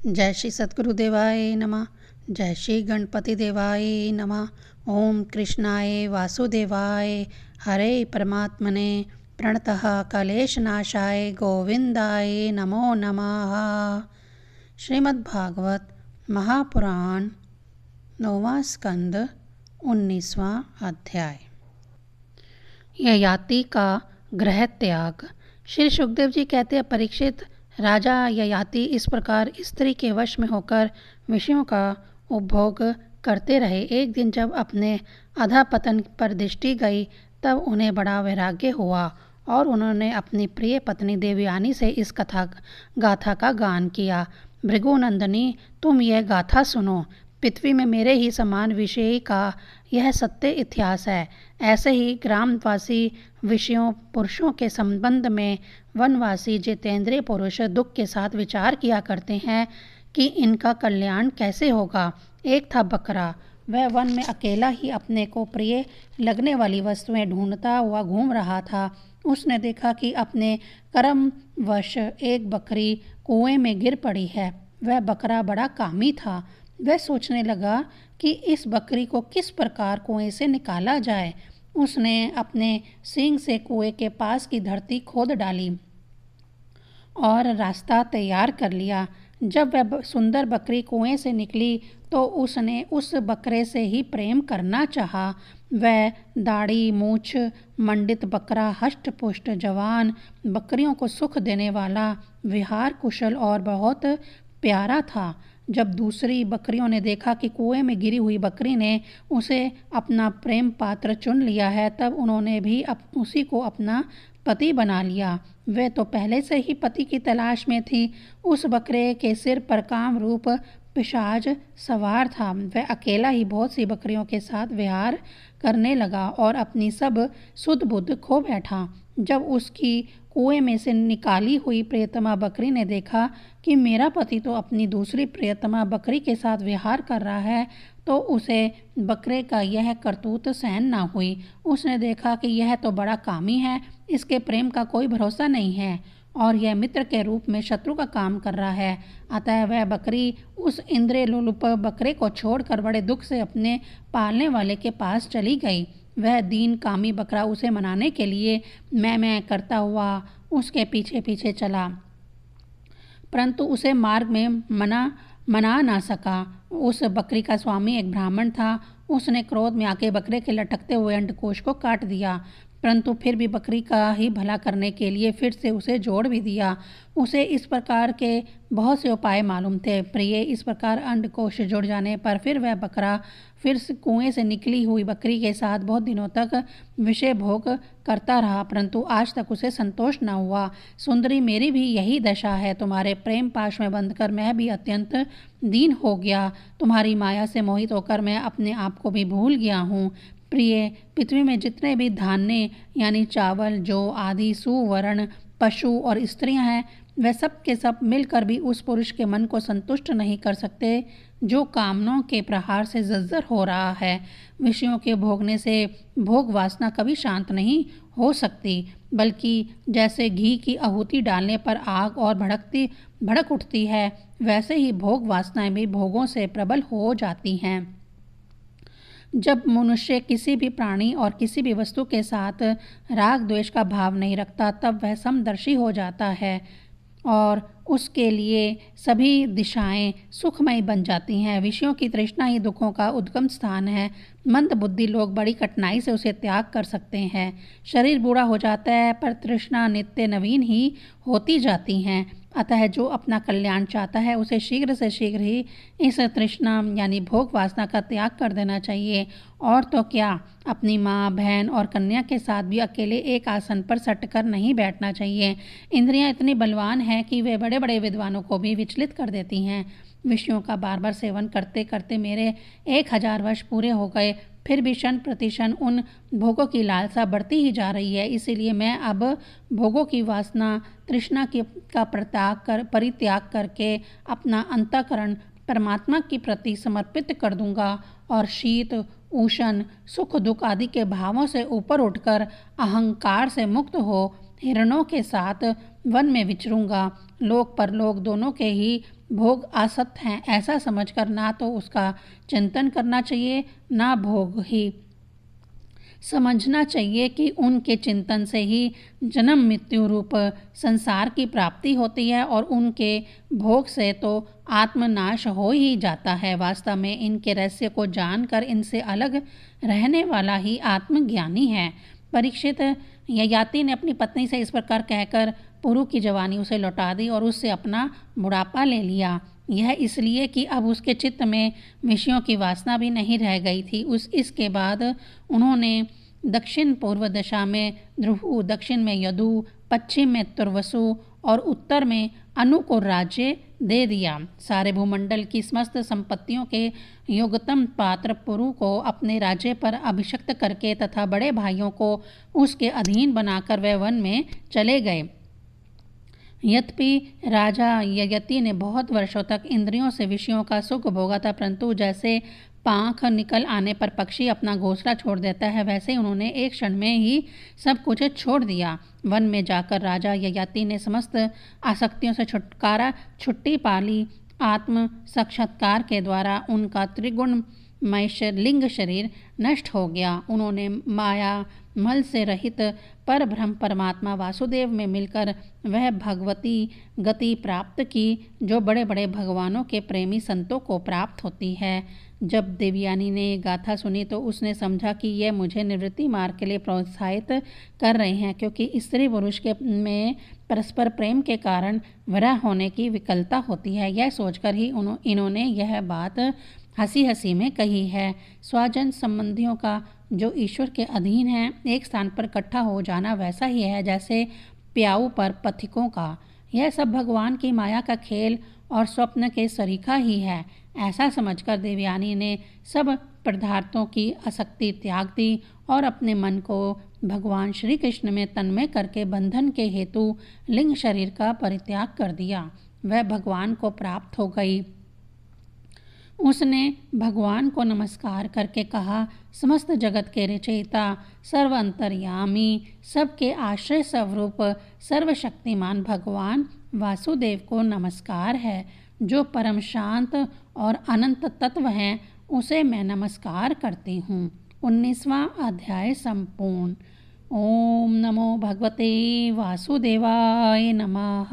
जय श्री सद्गुरुदेवाय नमः। जय श्री गणपति देवाय नमः। ओम कृष्णाय वासुदेवाय हरे परमात्मने प्रणतः कलेशनाशाय गोविंदाय नमो नमः। श्रीमद्भागवत महापुराण 9वां स्कंद 19वां अध्याय। ययाति का गृह त्याग। श्री सुखदेव जी कहते हैं, परीक्षित, राजा ययाति इस प्रकार स्त्री के वश में होकर विषयों का उपभोग करते रहे। एक दिन जब अपने अधःपतन पर दृष्टि गई तब उन्हें बड़ा वैराग्य हुआ और उन्होंने अपनी प्रिय पत्नी देवयानी से इस गाथा का गान किया। भृगुनंदिनी, तुम यह गाथा सुनो। पृथ्वी में मेरे ही समान विषय का यह सत्य इतिहास है। ऐसे ही ग्रामवासी विषयों पुरुषों के संबंध में वनवासी जितेंद्रिय पुरुष दुख के साथ विचार किया करते हैं कि इनका कल्याण कैसे होगा। एक था बकरा। वह वन में अकेला ही अपने को प्रिय लगने वाली वस्तुएं ढूंढता हुआ घूम रहा था। उसने देखा कि अपने कर्मवश एक बकरी कुएं में गिर पड़ी है। वह बकरा बड़ा कामी था। वह सोचने लगा कि इस बकरी को किस प्रकार कुएं से निकाला जाए। उसने अपने सींग से कुएं के पास की धरती खोद डाली और रास्ता तैयार कर लिया। जब वह सुंदर बकरी कुएं से निकली तो उसने उस बकरे से ही प्रेम करना चाहा। वह दाढ़ी मूछ मंडित बकरा हष्ट पुष्ट जवान, बकरियों को सुख देने वाला, विहार कुशल और बहुत प्यारा था। जब दूसरी बकरियों ने देखा कि कुएं में गिरी हुई बकरी ने उसे अपना प्रेम पात्र चुन लिया है, तब उन्होंने भी उसी को अपना पति बना लिया। वह तो पहले से ही पति की तलाश में थी। उस बकरे के सिर पर काम रूप पिशाच सवार था। वह अकेला ही बहुत सी बकरियों के साथ विहार करने लगा और अपनी सब सुध बुध खो बैठा। जब उसकी कुएं में से निकाली हुई प्रियतमा बकरी ने देखा कि मेरा पति तो अपनी दूसरी प्रियतमा बकरी के साथ विहार कर रहा है, तो उसे बकरे का यह करतूत सहन ना हुई। उसने देखा कि यह तो बड़ा कामी है, इसके प्रेम का कोई भरोसा नहीं है और यह मित्र के रूप में शत्रु का काम कर रहा है। अतः वह बकरी उस इंद्रिय लोलुप बकरे को छोड़कर बड़े दुख से अपने पालने वाले के पास चली गई। वह दीन कामी बकरा उसे मनाने के लिए मैं करता हुआ उसके पीछे पीछे चला, परंतु उसे मार्ग में मना ना सका। उस बकरी का स्वामी एक ब्राह्मण था। उसने क्रोध में आके बकरे के लटकते हुए अंडकोश को काट दिया, परंतु फिर भी बकरी का ही भला करने के लिए फिर से उसे जोड़ भी दिया। उसे इस प्रकार के बहुत से उपाय मालूम थे। प्रिय, इस प्रकार अंडकोश जुड़ जाने पर फिर वह बकरा फिर से कुएं से निकली हुई बकरी के साथ बहुत दिनों तक विषय भोग करता रहा, परंतु आज तक उसे संतोष न हुआ। सुंदरी, मेरी भी यही दशा है। तुम्हारे प्रेम पाश में बंधकर मैं भी अत्यंत दीन हो गया। तुम्हारी माया से मोहित होकर मैं अपने आप को भी भूल गया हूँ। प्रिय, पृथ्वी में जितने भी धान्य यानी चावल, जौ आदि सुवर्ण पशु और स्त्रियां हैं, वह सब के सब मिलकर भी उस पुरुष के मन को संतुष्ट नहीं कर सकते जो कामनाओं के प्रहार से जर्जर हो रहा है। विषयों के भोगने से भोग वासना कभी शांत नहीं हो सकती, बल्कि जैसे घी की आहुति डालने पर आग और भड़क उठती है, वैसे ही भोग वासनाएं भी भोगों से प्रबल हो जाती हैं। जब मनुष्य किसी भी प्राणी और किसी भी वस्तु के साथ राग द्वेष का भाव नहीं रखता, तब वह समदर्शी हो जाता है और उसके लिए सभी दिशाएं सुखमय बन जाती हैं। विषयों की तृष्णा ही दुखों का उद्गम स्थान है। मंद बुद्धि लोग बड़ी कठिनाई से उसे त्याग कर सकते हैं। शरीर बूढ़ा हो जाता है, पर तृष्णा नित्य नवीन ही होती जाती हैं। अतः जो अपना कल्याण चाहता है उसे शीघ्र से शीघ्र ही इस तृष्णा यानी भोग वासना का त्याग कर देना चाहिए। और तो क्या, अपनी माँ, बहन और कन्या के साथ भी अकेले एक आसन पर सटकर नहीं बैठना चाहिए। इंद्रियां इतनी बलवान हैं कि वे बड़े बड़े विद्वानों को भी विचलित कर देती हैं। विषयों का बार बार सेवन करते करते मेरे 1000 वर्ष पूरे हो गए, फिर भी क्षण प्रतिक्षण उन भोगों की लालसा बढ़ती ही जा रही है। इसीलिए मैं अब भोगों की वासना तृष्णा का परित्याग करके अपना अंतःकरण परमात्मा के प्रति समर्पित कर दूंगा और शीत उष्ण सुख दुख आदि के भावों से ऊपर उठकर अहंकार से मुक्त हो हिरणों के साथ वन में विचरूंगा। लोक परलोक दोनों के ही भोग असत्य हैं ऐसा समझकर ना तो उसका चिंतन करना चाहिए ना भोग ही। समझना चाहिए कि उनके चिंतन से ही जन्म मृत्यु रूप संसार की प्राप्ति होती है और उनके भोग से तो आत्मनाश हो ही जाता है। वास्तव में इनके रहस्य को जानकर इनसे अलग रहने वाला ही आत्मज्ञानी है। परीक्षित, ययाति ने अपनी पत्नी से इस प्रकार कहकर पुरु की जवानी उसे लौटा दी और उससे अपना बुढ़ापा ले लिया। यह इसलिए कि अब उसके चित्त में विषयों की वासना भी नहीं रह गई थी। इसके बाद उन्होंने दक्षिण पूर्व दिशा में ध्रुव, दक्षिण में यदु, पश्चिम में तुर्वसु और उत्तर में अनु को राज्य दे दिया। सारे भूमंडल की समस्त संपत्तियों के योग्यतम पात्र पुरु को अपने राज्य पर अभिषिक्त करके तथा बड़े भाइयों को उसके अधीन बनाकर वह वन में चले गए। यद्यपि राजा ययाति ने बहुत वर्षों तक इंद्रियों से विषयों का सुख भोगा था, परंतु जैसे पाँख निकल आने पर पक्षी अपना घोंसला छोड़ देता है, वैसे उन्होंने एक क्षण में ही सब कुछ छोड़ दिया। वन में जाकर राजा ययाति ने समस्त आसक्तियों से छुट्टी पा ली। आत्म साक्षात्कार के द्वारा उनका त्रिगुणमय लिंग शरीर नष्ट हो गया। उन्होंने माया मल से रहित पर ब्रह्म परमात्मा वासुदेव में मिलकर वह भगवती गति प्राप्त की जो बड़े बड़े भगवानों के प्रेमी संतों को प्राप्त होती है। जब देवयानी ने गाथा सुनी तो उसने समझा कि यह मुझे निवृत्ति मार्ग के लिए प्रोत्साहित कर रहे हैं, क्योंकि स्त्री पुरुष के में परस्पर प्रेम के कारण विरह होने की विकलता होती है। यह सोचकर ही इन्होंने यह बात हंसी हंसी में कही है। स्वजन संबंधियों का जो ईश्वर के अधीन है एक स्थान पर इकट्ठा हो जाना वैसा ही है जैसे प्याऊ पर पथिकों का। यह सब भगवान की माया का खेल और स्वप्न के सरीखा ही है। ऐसा समझकर देवयानी ने सब पदार्थों की आसक्ति त्याग दी और अपने मन को भगवान श्री कृष्ण में तन्मय करके बंधन के हेतु लिंग शरीर का परित्याग कर दिया। वह भगवान को प्राप्त हो गई। उसने भगवान को नमस्कार करके कहा, समस्त जगत के रचयिता, सर्व अंतर्यामी, सबके आश्रय स्वरूप सर्वशक्तिमान भगवान वासुदेव को नमस्कार है। जो परम शांत और अनंत तत्व है उसे मैं नमस्कार करती हूँ। 19वां अध्याय संपूर्ण। ओम नमो भगवते वासुदेवाय नमः।